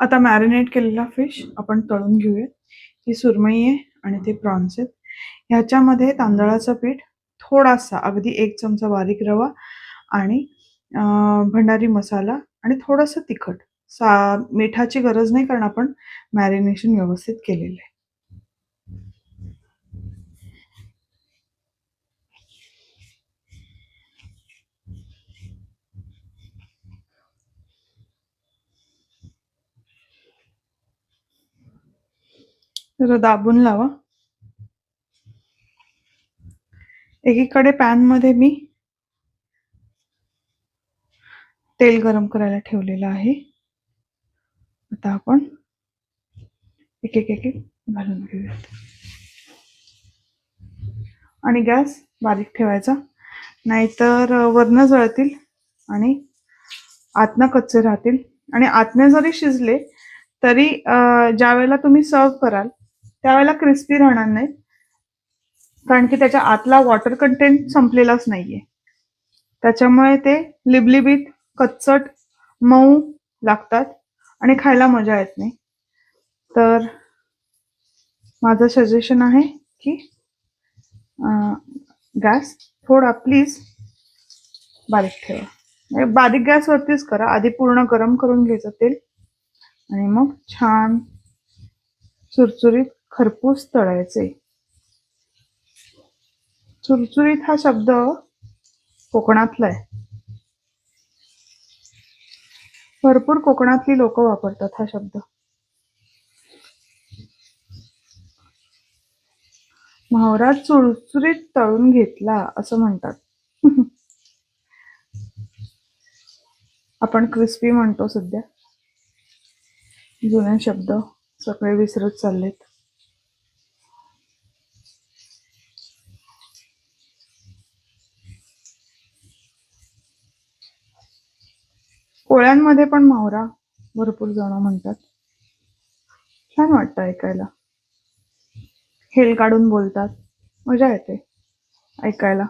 आता मॅरिनेट केलेला फिश आपण तळून घेऊया. ही सुरमई आहे आणि ते प्रॉन्स आहेत. ह्याच्यामध्ये तांदळाचं पीठ, थोडासा अगदी 1 चमचा बारीक रवा आणि भंडारी मसाला आणि थोडंसं तिखट. मिठाची गरज नाही कारण आपण मॅरिनेशन व्यवस्थित केलेलं आहे. जरा दाबून लावा. एकीकडे पॅन मध्ये मी तेल गरम करायला ठेवलेलं आहे. आता आपण एक एक एक घालून घेऊयात आणि गॅस बारीक ठेवायचा, नाहीतर वरनं जळतील आणि आतनं कच्चे राहतील. आणि आतने जरी शिजले तरी ज्या वेळेला तुम्ही सर्व कराल त्यावेळेला क्रिस्पी राहणार नाही, कारण की त्याच्या आतला वॉटर कंटेंट संपलेलाच नाहीये. त्याच्यामुळे ते लिबलिबीत, कच्चट, मऊ लागतात आणि खायला मजा येत नाही. तर माझं सजेशन आहे की गॅस थोडा प्लीज बारीक ठेवा. बारीक गॅसवरतीच करा. आधी पूर्ण गरम करून घ्यायचं तेल आणि मग छान चुरचुरीत खरपूस तळायचे. चुरचुरीत हा शब्द कोकणातला आहे. भरपूर कोकणातली लोक वापरतात हा शब्द. म्हावरा चुरचुरीत तळून घेतला असं म्हणतात. आपण क्रिस्पी म्हणतो सध्या. जुने शब्द सगळे विसरत चाललेत. कोळ्यांमध्ये पण म्हावरा भरपूर जण म्हणतात. छान वाटतं ऐकायला. हेल काढून बोलतात, मजा येते ऐकायला.